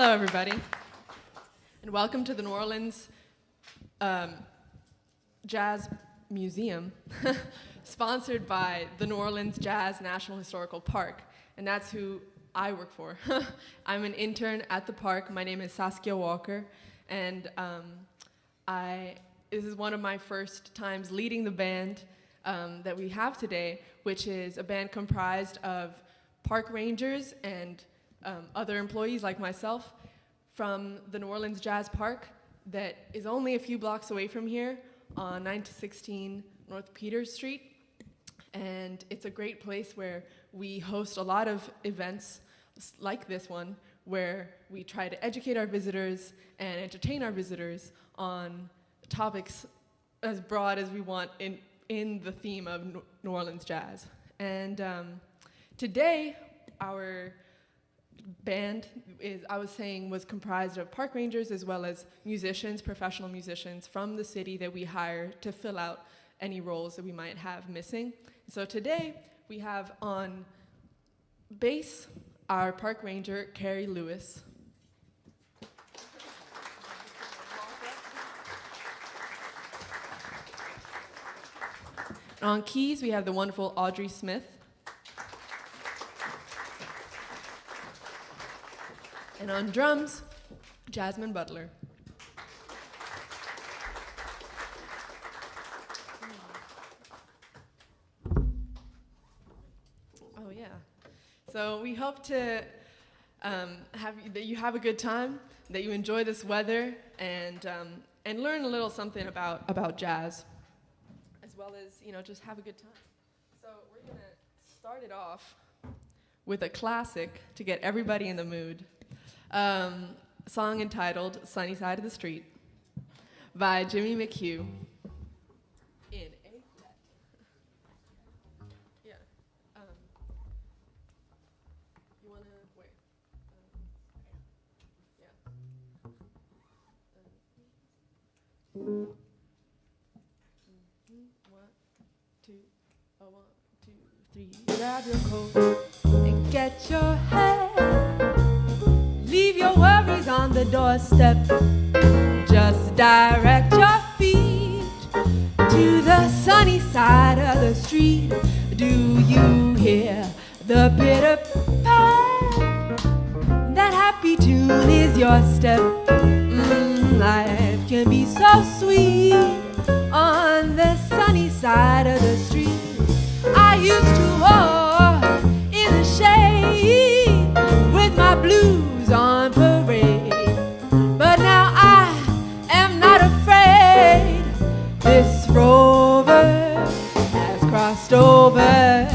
Hello, everybody, and welcome to the New Orleans Jazz Museum, sponsored by the New Orleans Jazz National Historical Park, and that's who I work for. I'm an intern at the park. My name is Saskia Walker, and this is one of my first times leading the band that we have today, which is a band comprised of park rangers and other employees like myself from the New Orleans Jazz Park that is only a few blocks away from here on 9-16 North Peters Street. And it's a great place where we host a lot of events like this one, where we try to educate our visitors and entertain our visitors on topics as broad as we want in the theme of New Orleans jazz. And today, our band was comprised of park rangers as well as musicians, professional musicians from the city that we hire to fill out any roles that we might have missing. So today we have on bass our park ranger, Carrie Lewis. On keys we have the wonderful Audrey Smith. And on drums, Jasmine Butler. Oh yeah. So we hope to that you have a good time, that you enjoy this weather, and learn a little something about jazz, as well as just have a good time. So we're gonna start it off with a classic to get everybody in the mood. Song entitled Sunny Side of the Street by Jimmy McHugh in A flat. Yeah. You want to wait? Yeah. 1, 2, 1, 2, 3. Grab your coat and get your head. Leave your worries on the doorstep. Just direct your feet to the sunny side of the street. Do you hear the pitter pat? That happy tune is your step. Life can be so sweet on the sunny side of the street. I used to walk in the shade with my blues on parade, but now I am not afraid. This rover has crossed over.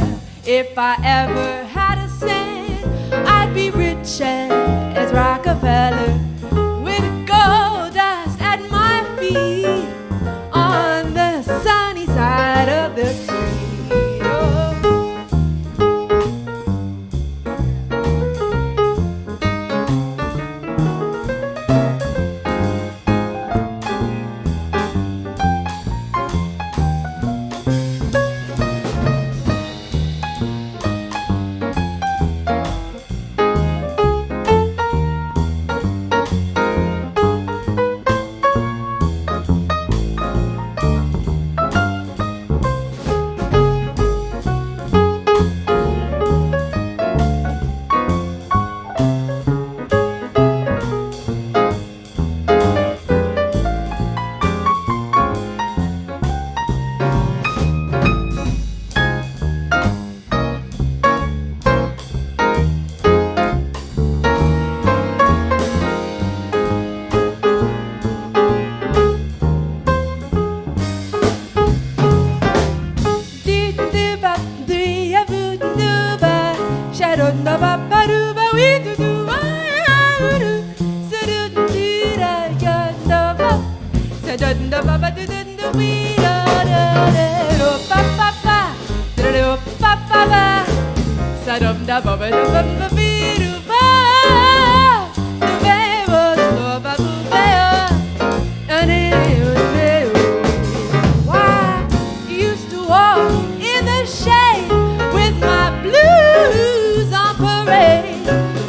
If I ever had a cent, I'd be rich as Rockefeller, with gold dust at my feet on the sunny side of the street.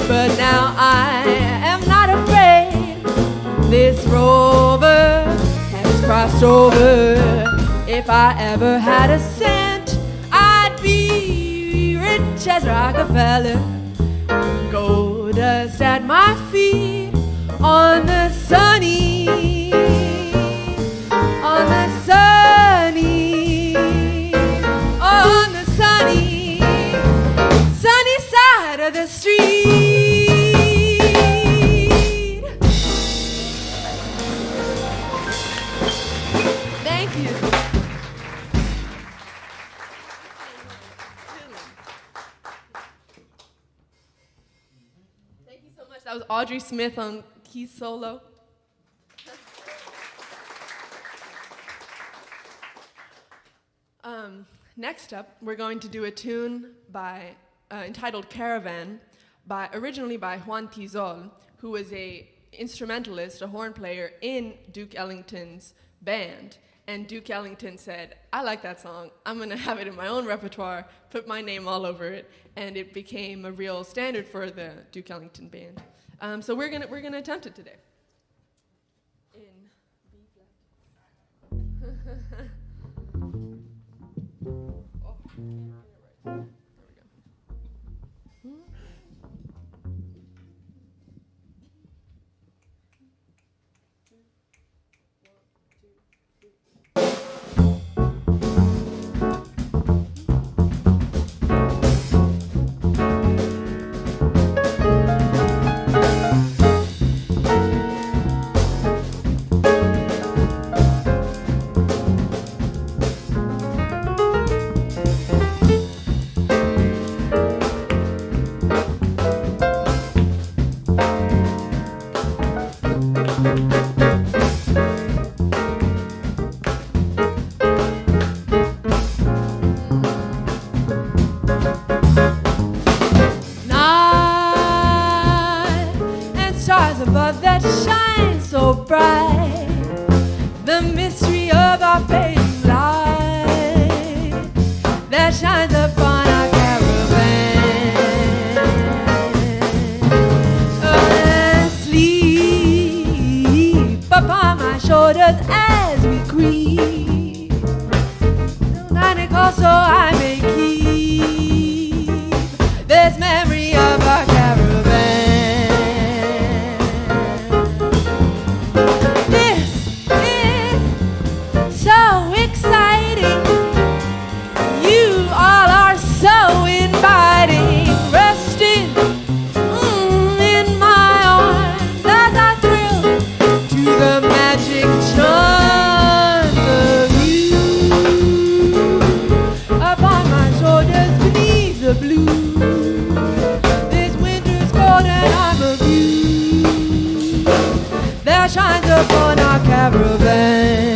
But now I am not this rover has crossed over. If I ever had a cent, I'd be rich as Rockefeller. Gold dust at my feet on the sunny, on the sunny, on the sunny, sunny side of the street. Thank you. Thank you so much. That was Audrey Smith on keys solo. Next up, we're going to do a tune by entitled Caravan, originally by Juan Tizol, who was a instrumentalist, a horn player in Duke Ellington's band. And Duke Ellington said, I like that song, I'm gonna have it in my own repertoire, put my name all over it, and it became a real standard for the Duke Ellington band. So we're gonna attempt it today. In B flat. Oh, can't get it right. There we go. Above that shine so bright, the mystery of our fading light that shines upon our caravan. And sleep upon my shoulders as we creep, night call so I may keep this memory of our caravan. Shines upon our caravan.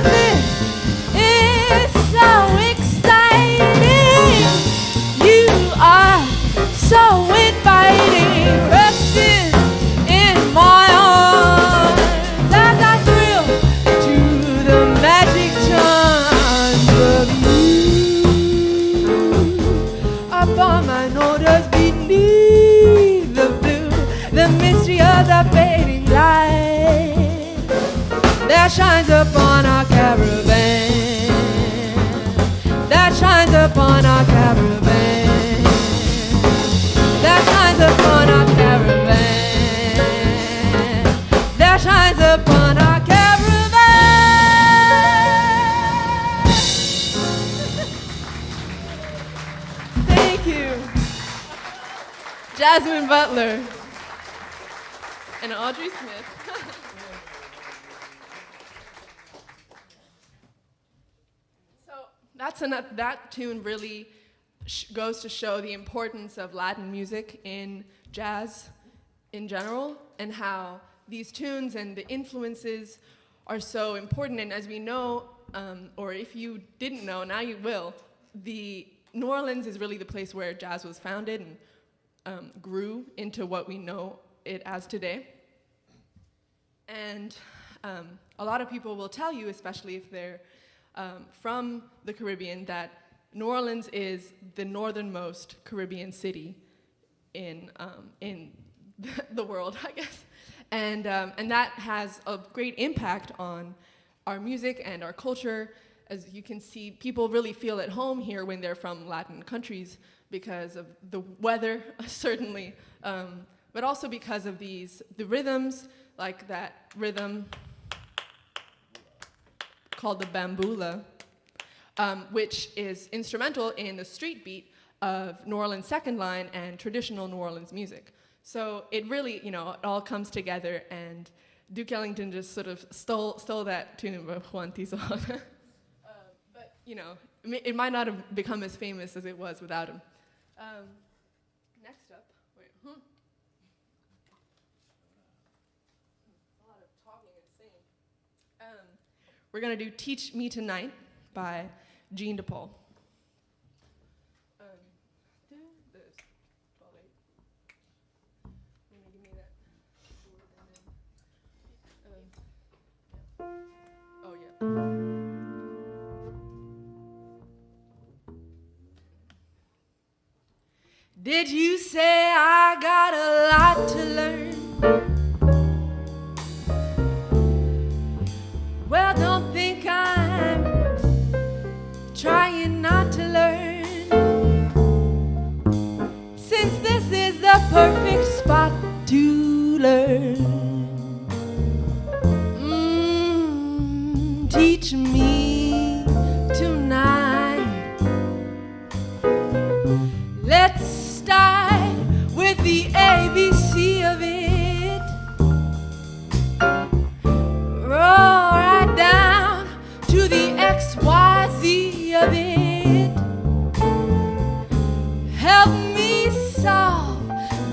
This is so exciting. You are so inviting. Resting in my arms as I thrill to the magic charms of you. Upon my notice beneath the blue, the mystery of the fading light that shines upon our caravan, that shines upon our caravan, that shines upon our caravan, that shines upon our caravan. Thank you, Jasmine Butler and Audrey Smith. That tune really goes to show the importance of Latin music in jazz in general, and how these tunes and the influences are so important. And as we know, or if you didn't know, now you will, New Orleans is really the place where jazz was founded and grew into what we know it as today. And a lot of people will tell you, especially if they're from the Caribbean, that New Orleans is the northernmost Caribbean city in the world, I guess, and that has a great impact on our music and our culture. As you can see, people really feel at home here when they're from Latin countries because of the weather, certainly, but also because of the rhythms, like that rhythm called the bambula, which is instrumental in the street beat of New Orleans second line and traditional New Orleans music. So it really, it all comes together, and Duke Ellington just sort of stole that tune by Juan Tizon. But, it might not have become as famous as it was without him. Next up, a lot of talking and singing. We're going to do Teach Me Tonight by Jean DePaul. There's 12/8. Give me that. Oh, yeah. Did you say I got a lot to learn? Well, don't think I'm trying not to learn, since this is the perfect spot to learn. Teach me tonight. Let's start with the ABC of it. Roll right down to the XYZ of it. Help me solve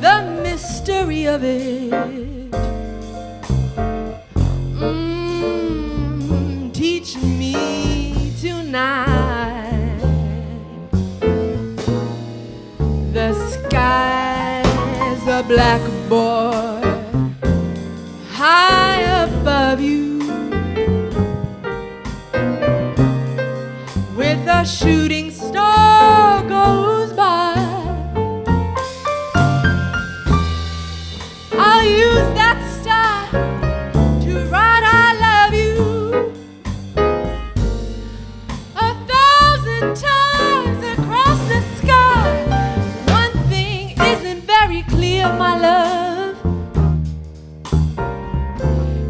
the mystery of it. Teach me tonight. The sky's a blackboard high above you, with a shooting star goes by. I'll use that star to write I love you 1,000 times across the sky. One thing isn't very clear, my love.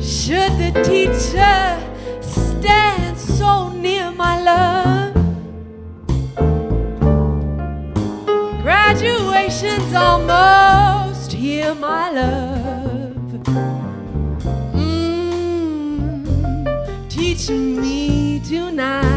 Should the teacher dear my love. Teach me tonight.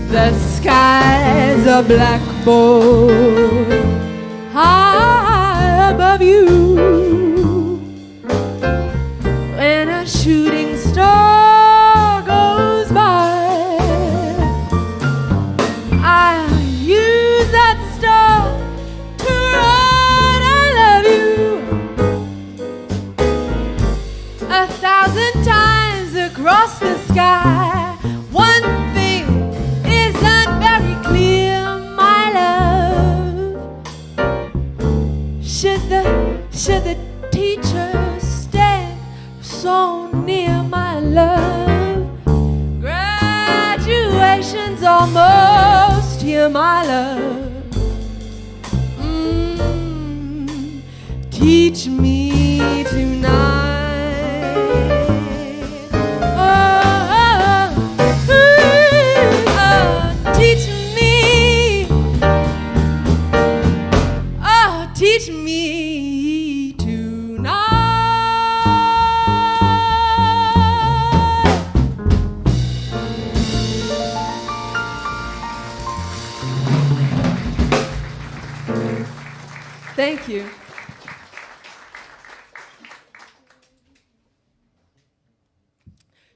The sky's a blackboard high above you. When a shooting star goes by, I use that star to write I love you 1,000 times across the sky. One thing isn't very clear, my love. Should the teacher stand so near, my love? Graduation's almost here, my love. Teach me tonight. Teach me tonight. Thank you.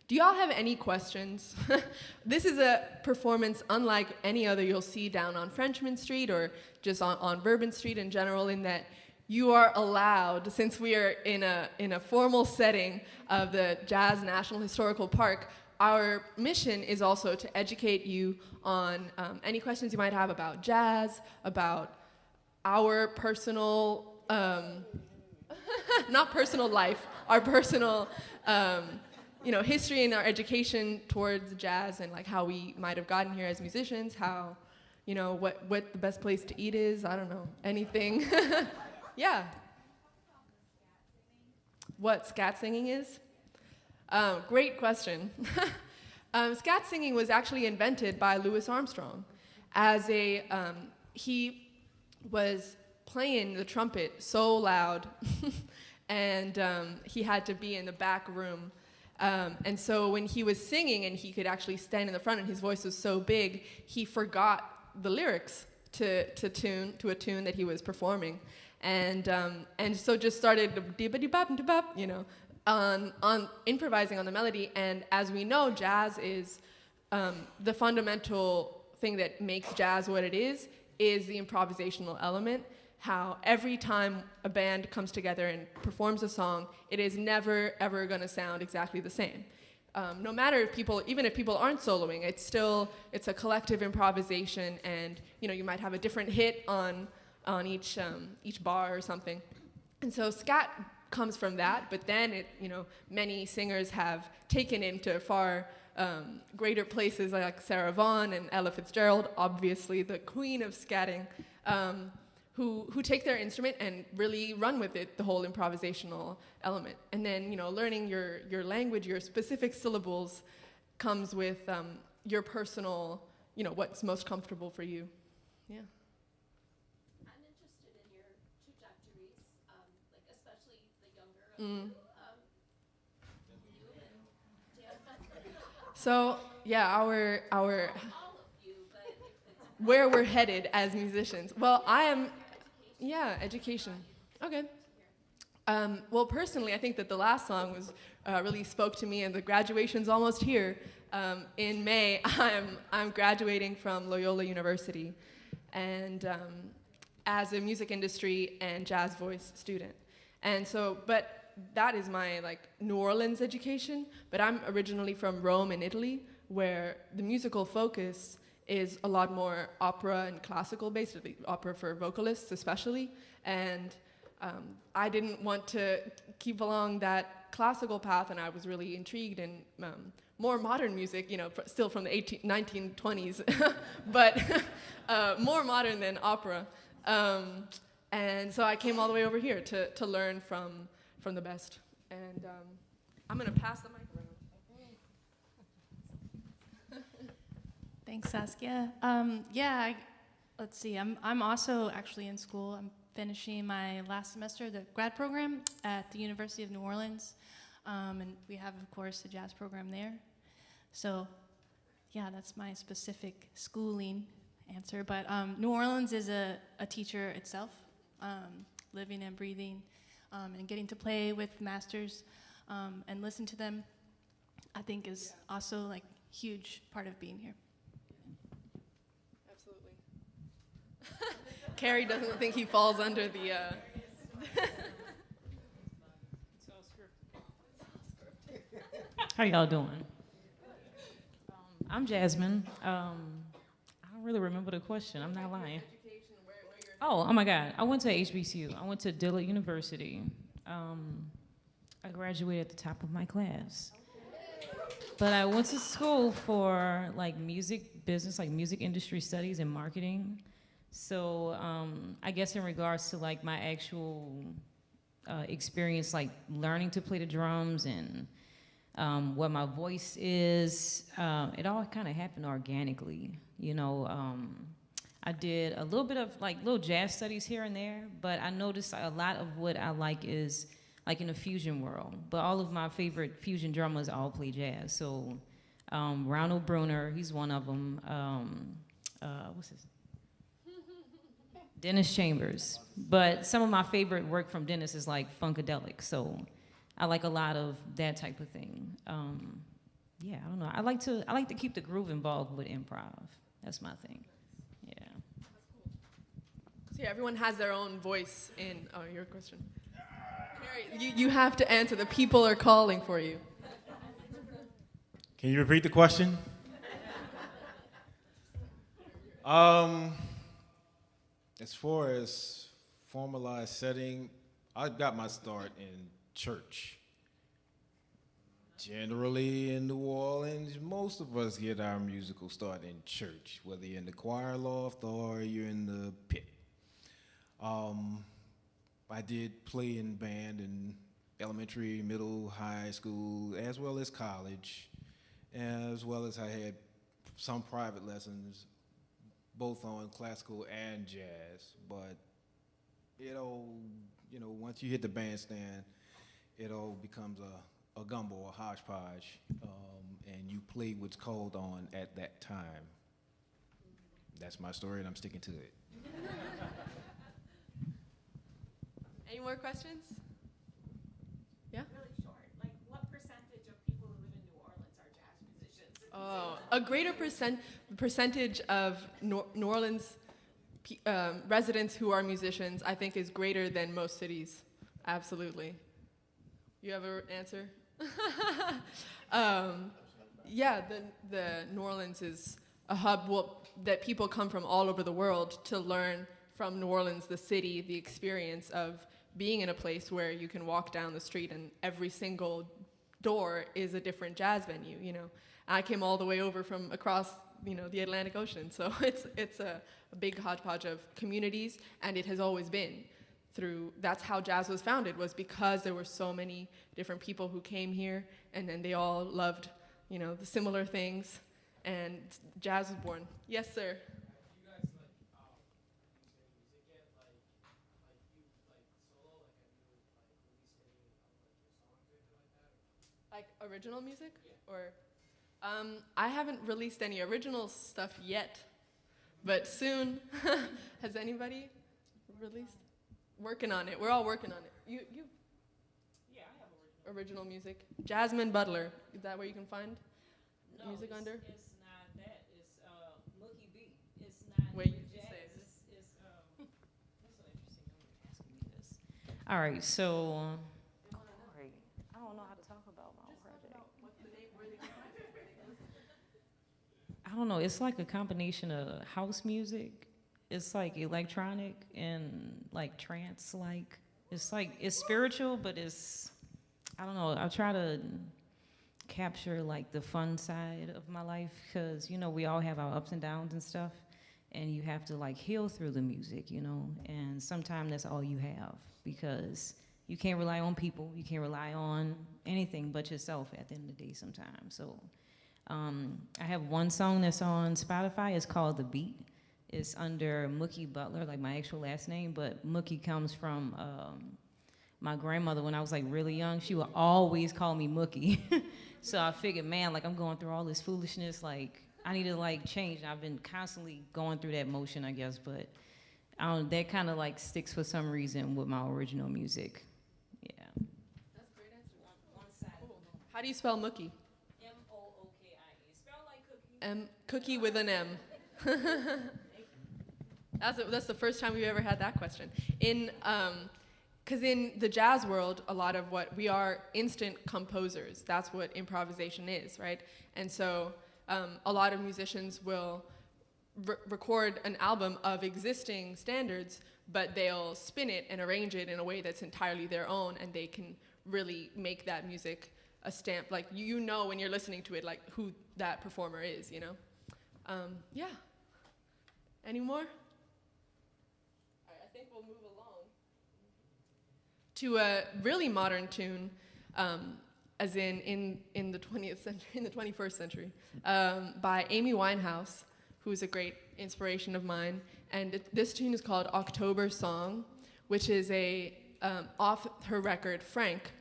Do y'all have any questions? This is a performance unlike any other you'll see down on Frenchman Street or just on Bourbon Street in general, in that you are allowed, since we are in a formal setting of the Jazz National Historical Park, our mission is also to educate you on any questions you might have about jazz, about our personal, not personal life, our personal history and our education towards jazz, and like how we might have gotten here as musicians, how, what the best place to eat is, I don't know, anything. Yeah. What scat singing is? Great question. Scat singing was actually invented by Louis Armstrong as he was playing the trumpet so loud and he had to be in the back room. And so when he was singing and he could actually stand in the front and his voice was so big, he forgot the lyrics to a tune that he was performing. And so just started on improvising on the melody. And as we know, jazz is the fundamental thing that makes jazz what it is the improvisational element. How every time a band comes together and performs a song, it is never, ever going to sound exactly the same. No matter even if people aren't soloing, it's a collective improvisation, and you might have a different hit on each bar or something. And so scat comes from that, but then many singers have taken it to far greater places, like Sarah Vaughan and Ella Fitzgerald, obviously the queen of scatting. Who take their instrument and really run with it, the whole improvisational element. And then, learning your language, your specific syllables comes with your personal, what's most comfortable for you. Yeah. I'm interested in your trajectories, especially the younger of you and jazz band. So, yeah, our All of you, but where we're headed as musicians. Well, I am Yeah, education. Okay. Well, personally, I think that the last song was really spoke to me, and the graduation's almost here. In May, I'm graduating from Loyola University, and as a music industry and jazz voice student. And so, but that is my like New Orleans education. But I'm originally from Rome in Italy, where the musical focus is a lot more opera and classical based, opera for vocalists especially. And I didn't want to keep along that classical path, and I was really intrigued in more modern music, you know, still from the 1920s, but more modern than opera. And so I came all the way over here to learn from the best. And I'm going to pass the mic around. Thanks, Saskia. Let's see. I'm also actually in school. I'm finishing my last semester, the grad program at the University of New Orleans, and we have, of course, a jazz program there. So, yeah, that's my specific schooling answer. But New Orleans is a teacher itself, living and breathing, and getting to play with masters and listen to them, I think, is also like huge part of being here. Absolutely. Carrie doesn't think he falls under the... How y'all doing? I'm Jasmine. I don't really remember the question. I'm not lying. Oh my God. I went to HBCU. I went to Dillard University. I graduated at the top of my class. But I went to school for like music business, like music industry studies and marketing. So I guess in regards to like my actual experience, like learning to play the drums and what my voice is, it all kind of happened organically. You know, I did a little bit of like little jazz studies here and there, but I noticed a lot of what I like is like in the fusion world. But all of my favorite fusion drummers all play jazz. So Ronald Bruner, he's one of them. What's his? Dennis Chambers. But some of my favorite work from Dennis is like funkadelic. So I like a lot of that type of thing. Yeah, I don't know. I like to keep the groove involved with improv. That's my thing. Yeah. So yeah, everyone has their own voice in. Oh, your question. Carrie, you have to answer. The people are calling for you. Can you repeat the question? As far as formalized setting, I got my start in church. Generally in New Orleans, most of us get our musical start in church, whether you're in the choir loft or you're in the pit. I did play in band in elementary, middle, high school, as well as college, as well as I had some private lessons, both on classical and jazz. But once you hit the bandstand, it all becomes a gumbo, a hodgepodge, and you play what's called on at that time. That's my story, and I'm sticking to it. Any more questions? Yeah? Really short. Like, what percentage of people who live in New Orleans are jazz musicians? Oh, a greater percentage of New Orleans residents who are musicians, I think, is greater than most cities. Absolutely. You have an answer? Yeah, the New Orleans is a hub that people come from all over the world to learn from New Orleans, the city, the experience of being in a place where you can walk down the street and every single door is a different jazz venue, you know. I came all the way over from across, the Atlantic Ocean, so it's a big hodgepodge of communities, and it has always been. That's how jazz was founded, was because there were so many different people who came here, and then they all loved, the similar things, and jazz was born. Yes, sir. Like original music? Yeah. Or I haven't released any original stuff yet, but soon. Has anybody released? Working on it. We're all working on it. You. Yeah, I have original music. Jasmine Butler. Is that where you can find music under? It's not that. It's Mookie B. It's not Wait, you jazz. say It's that's so interesting. You're asking me this. All right, so I don't know how to talk about my project. I don't know. It's like a combination of house music. It's like electronic and like trance. Like it's spiritual, but I don't know. I try to capture like the fun side of my life because we all have our ups and downs and stuff, and you have to like heal through the music, and sometimes that's all you have because you can't rely on people, you can't rely on anything but yourself at the end of the day sometimes. So I have one song that's on Spotify. It's called The Beat. It's under Mookie Butler, like my actual last name, but Mookie comes from my grandmother. When I was like really young, she would always call me Mookie. So I figured, man, like I'm going through all this foolishness, like I need to like change. I've been constantly going through that motion, I guess, but that kind of like sticks for some reason with my original music. Yeah. That's a great answer. One side. Cool. How do you spell Mookie? M-O-O-K-I-E. Spell like cookie. Cookie with an M. That's the first time we've ever had that question. Because in the jazz world, a lot of what we are instant composers. That's what improvisation is, right? And so a lot of musicians will record an album of existing standards, but they'll spin it and arrange it in a way that's entirely their own, and they can really make that music a stamp. Like when you're listening to it, like who that performer is, Yeah. Any more? All right, I think we'll move along to a really modern tune, as in the 20th century, in the 21st century, by Amy Winehouse, who's a great inspiration of mine. And this tune is called October Song, which is off her record Frank,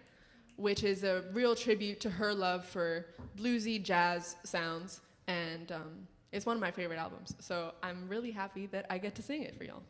which is a real tribute to her love for bluesy jazz sounds, and it's one of my favorite albums. So I'm really happy that I get to sing it for y'all.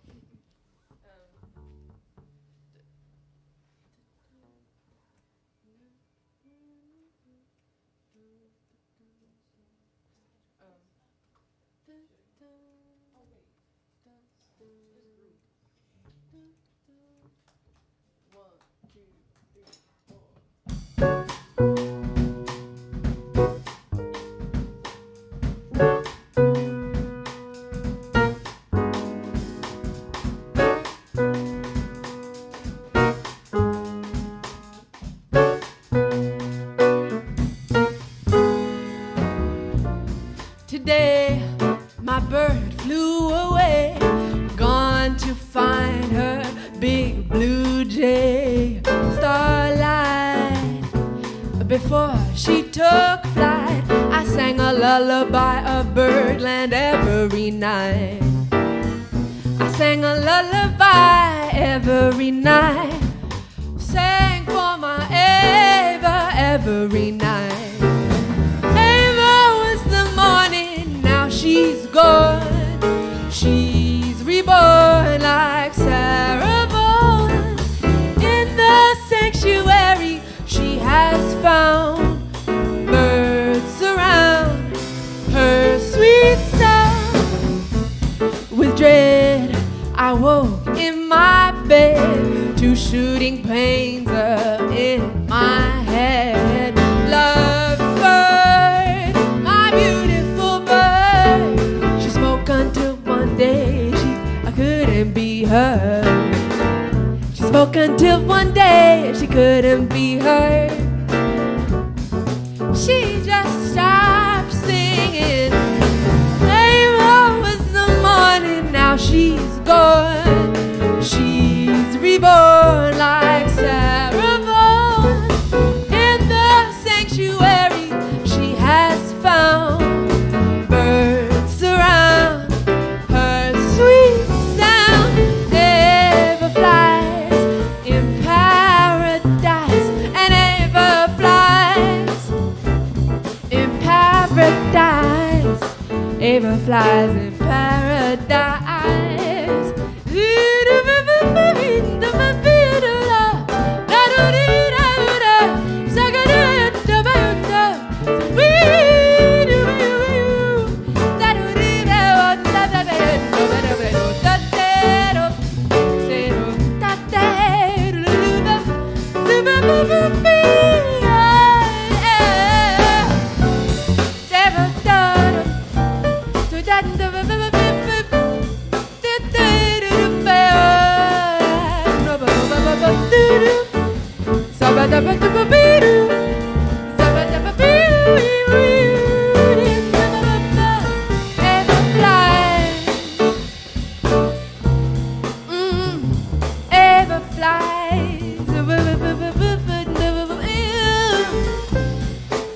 Today, my bird flew away, gone to find her big blue jay. Starlight, before she took flight, I sang a lullaby of Birdland every night. I sang a lullaby every night, sang for my Ava every night. She's gone, she's reborn like Sarah Vaughan. In the sanctuary she has found birds surround her sweet sound. With dread I woke in my bed to shooting pains up in my head. Love bird, my beautiful bird, she spoke until one day I couldn't be heard. She spoke until one day she couldn't be heard. She just stopped singing. Rainbow was the morning, now she's gone. She's reborn like Sarah Vaughan. In the sanctuary she has found birds surround her sweet sound. Eva flies in paradise, and Eva flies in paradise. Eva flies in paradise.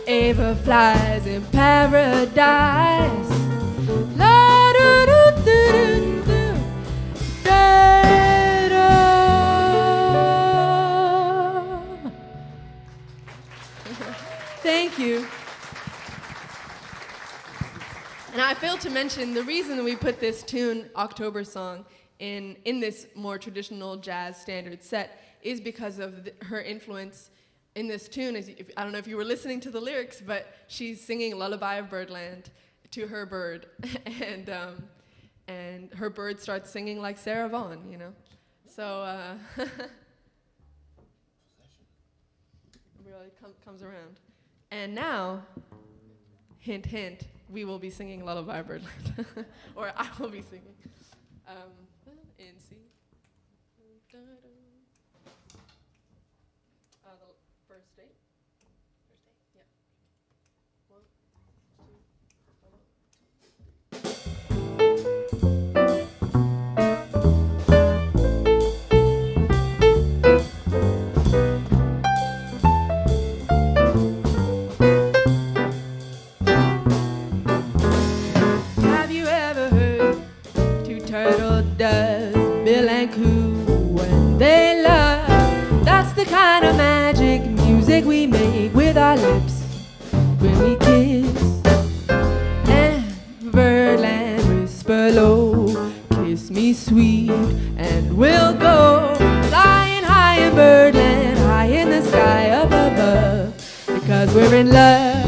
Ever flies in paradise. La do do do do da da. Thank you. And I failed to mention the reason we put this tune, October Song, in this more traditional jazz standard set is because of her influence in this tune. I don't know if you were listening to the lyrics, but she's singing Lullaby of Birdland to her bird, and her bird starts singing like Sarah Vaughan, you know. So really comes around. And now, hint, hint, we will be singing Lullaby of Birdland, or I will be singing in C. The first date. Yeah. 1, 2. Have you ever heard two turtle doves, Bill and Coo, when they love? That's the kind of magic music we make with our lips when we kiss. And Birdland whisper low, kiss me sweet, and we'll go flying high in Birdland, high in the sky up above, because we're in love.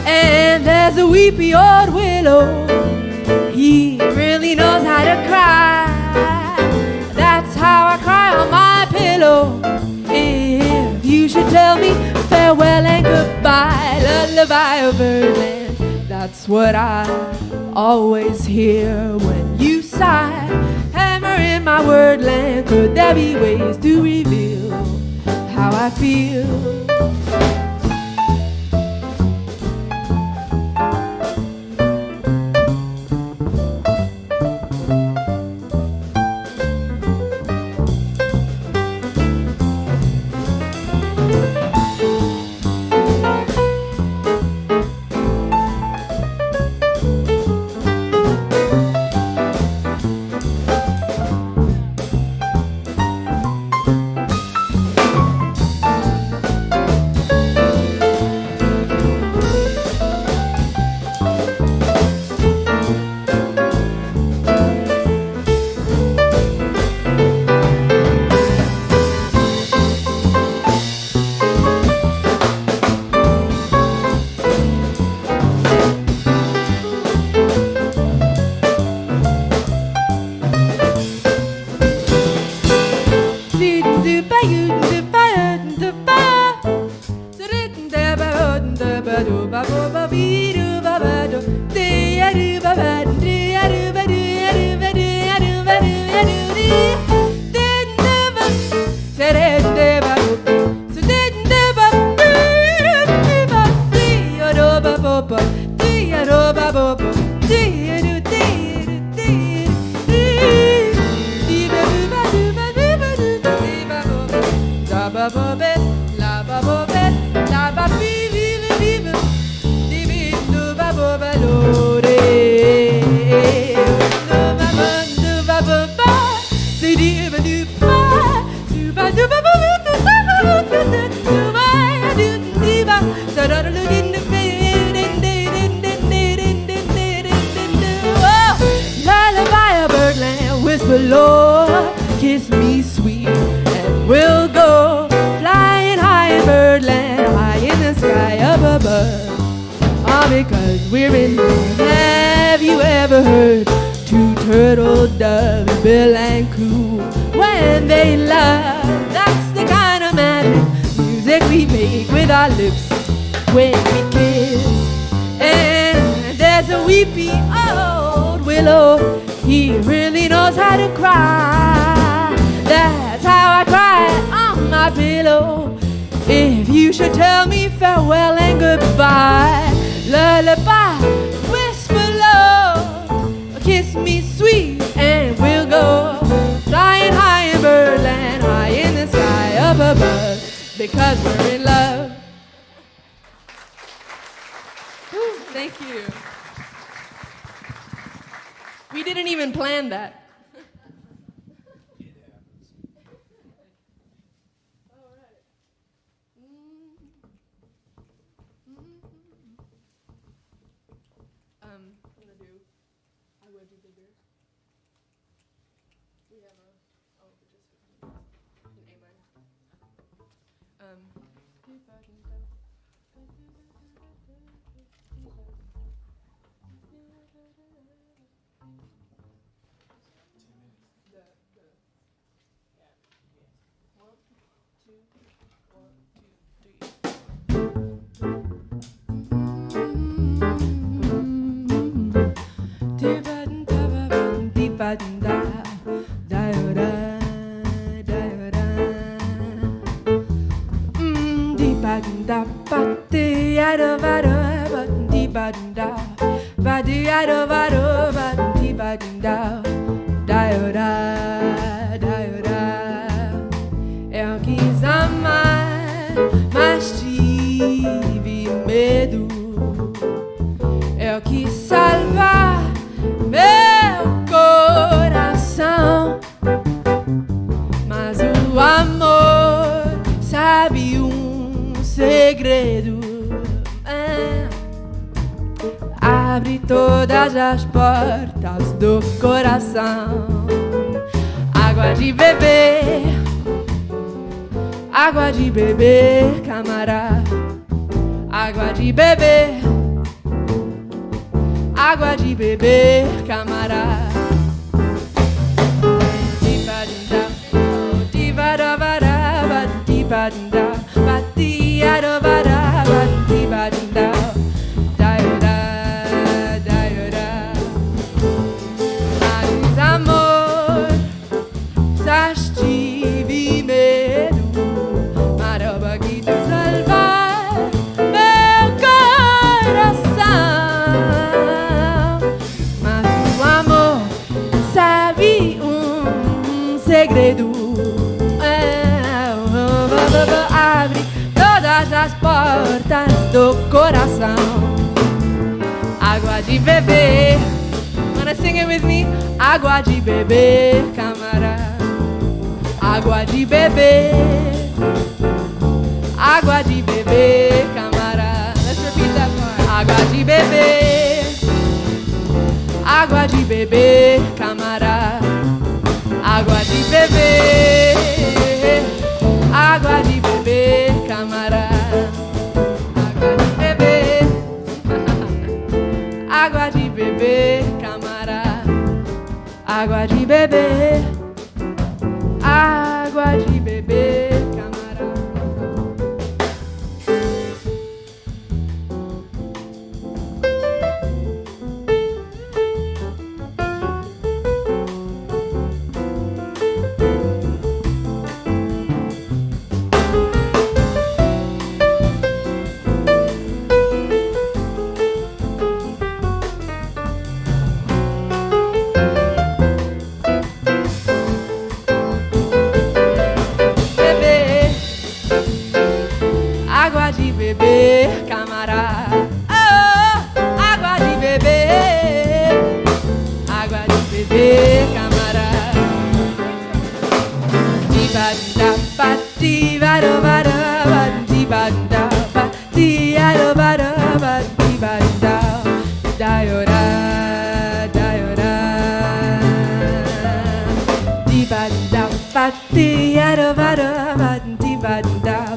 And there's a weepy old willow, he really knows how to cry. That's how I cry on my pillow. If you should tell me farewell and goodbye, lullaby of Birdland, that's what I always hear when you sigh. Hammer in my wordland, could there be ways to reveal how I feel? Lord, kiss me sweet, and we'll go flying high in Birdland, high in the sky up above. All because we're in love. Have you ever heard two turtle doves, Bill and Coo, when they love? That's the kind of magic music we make with our lips when we kiss. And there's a weepy old willow, he really knows how to cry. That's how I cry on my pillow. If you should tell me farewell and goodbye, lullaby, whisper low, kiss me sweet and we'll go flying high in Birdland, high in the sky up above, because we're in love. Whew, thank you. We didn't even plan that. I'm gonna do I Will Do Bigger. We have a just an A minor. Eu quis amar, mas tive medo. Eu quis salvar meu coração, mas o amor sabe segredo. Abre todas as portas do coração. Água de beber, água de beber, camarada. Água de beber, água de beber, camarada. Mas amor, sás tive medo, maroba que te salvar meu coração. Mas o amor sabe segredo. Abre todas as portas do coração. Água de beber, wanna sing it with me? Água de beber, camarada. Água de beber, água de beber, camarada. Let's repeat that part. Água de beber, água de beber, camarada. Água de beber, água de beber, camarada. Água de beber, água de beber, camarada. Água de beber, água de beber, camarada. Água de beber, camarada. Oh, água de beber, água de beber, camarada. Diba da diba do ba diba da diba diba da yora diba da diba do diba da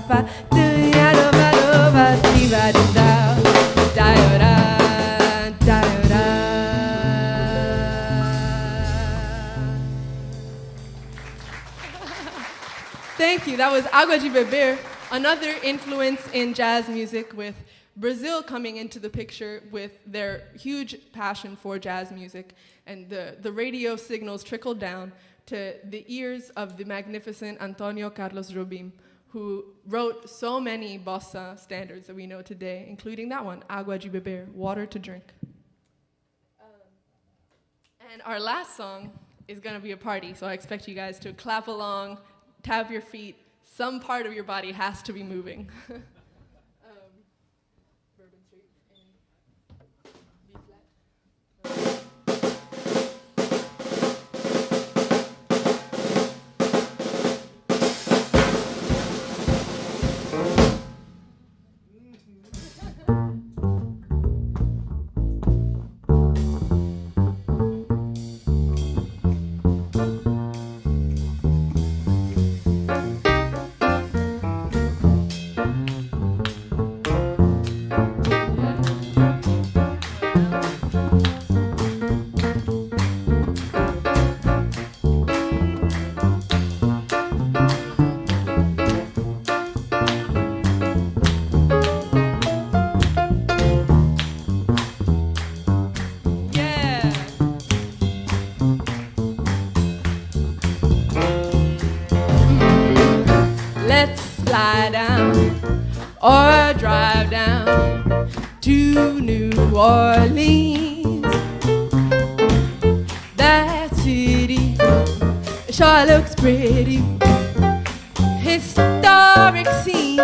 Thank you. That was Água de Beber, another influence in jazz music, with Brazil coming into the picture with their huge passion for jazz music, and the radio signals trickled down to the ears of the magnificent Antonio Carlos Jobim, who wrote so many bossa standards that we know today, including that one, Agua de Beber, water to drink. And our last song is gonna be a party, so I expect you guys to clap along, tap your feet. Some part of your body has to be moving. Bourbon Street and B flat. Fly down or drive down to New Orleans. That city sure looks pretty, historic scene.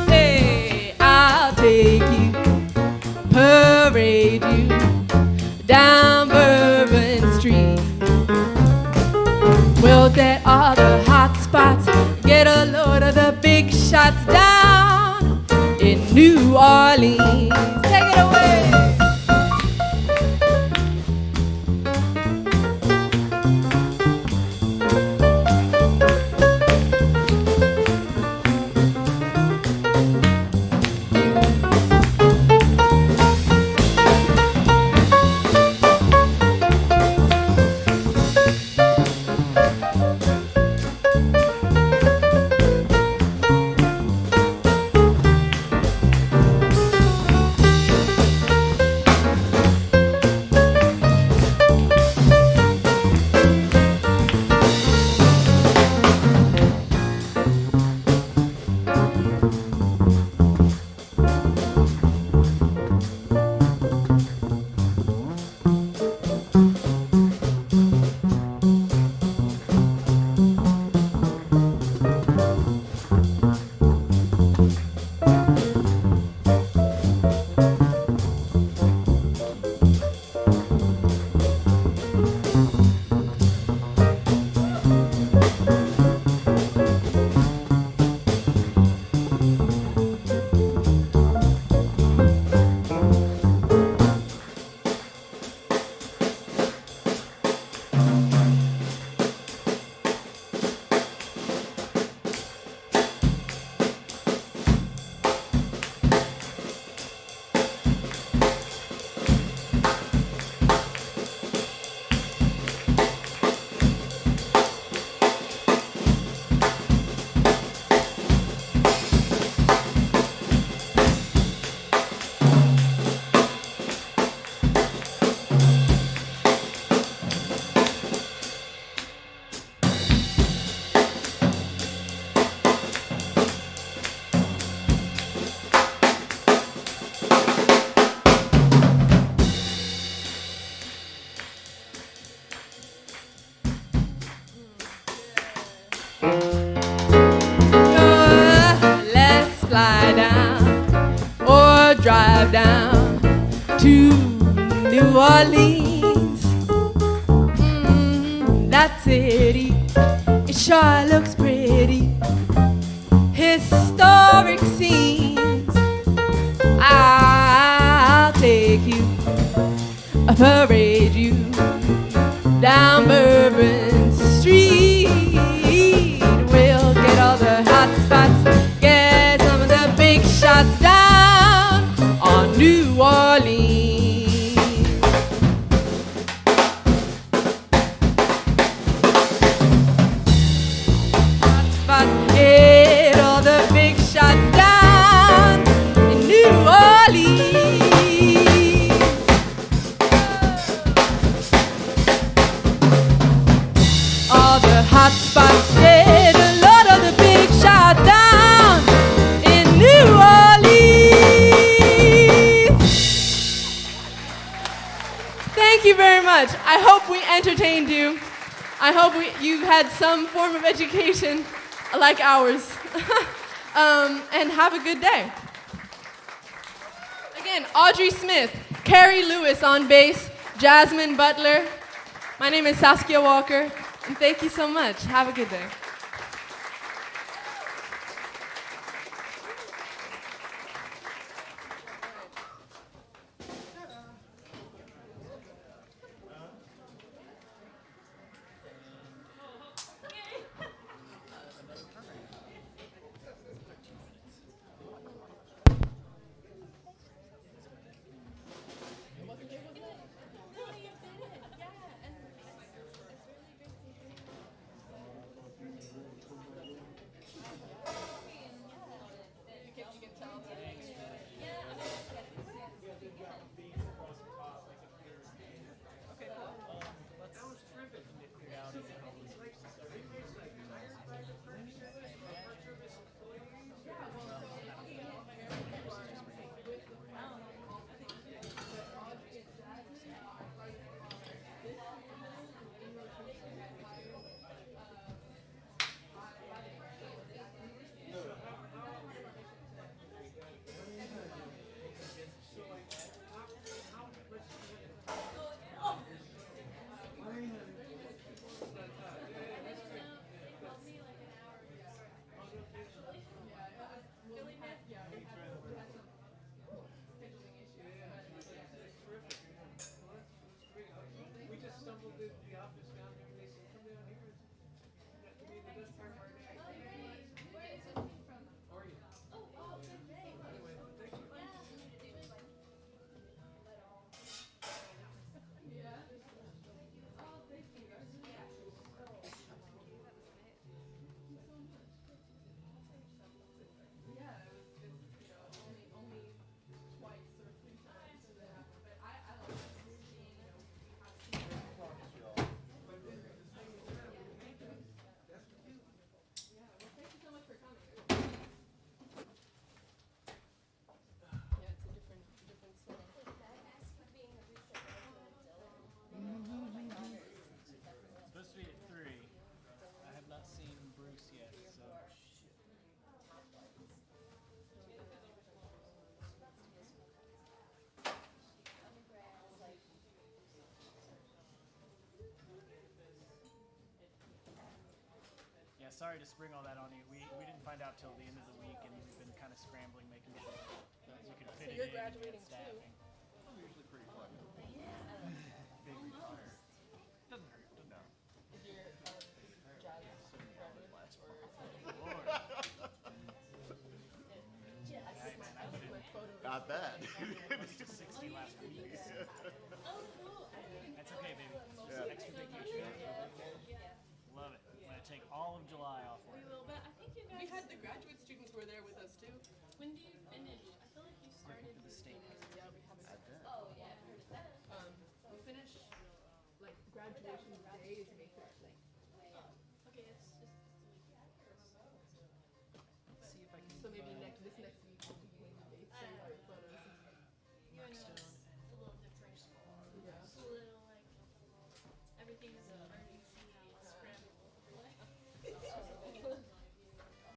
Hey, I'll take you, parade you down Bourbon Street. We'll get all the hot spots, get a load of the big shots down in New Orleans. Take it away. Drive down to New Orleans. That city, it sure looks pretty, historic scenes. I'll take you, I'll parade you down Bourbon Street. We'll get all the hot spots, get some of the big shots down on New Orleans. Hot spots, get all the big shots down in New Orleans. All the hot spots, get a lot of the big entertained you. I hope you've had some form of education like ours. And have a good day. Again, Audrey Smith, Carrie Lewis on bass, Jasmine Butler. My name is Saskia Walker, and thank you so much. Have a good day. Sorry to spring all that on you. We didn't find out till the end of the week, and we've been kind of scrambling, making sure that we could fit it in and get staffing. I'm usually pretty flexible. Big retire. Doesn't hurt. Doesn't hurt. Is your jazz graduating or? Lord. Not bad. I was to 60 last week. That's okay, baby. Just an extra vacation. Love it. I'm gonna take all of July off work. We had the graduate students were there with us too. When do you finish? I feel like you started. For the state. Yeah, we had. Oh yeah, I've heard of that. We finish like graduation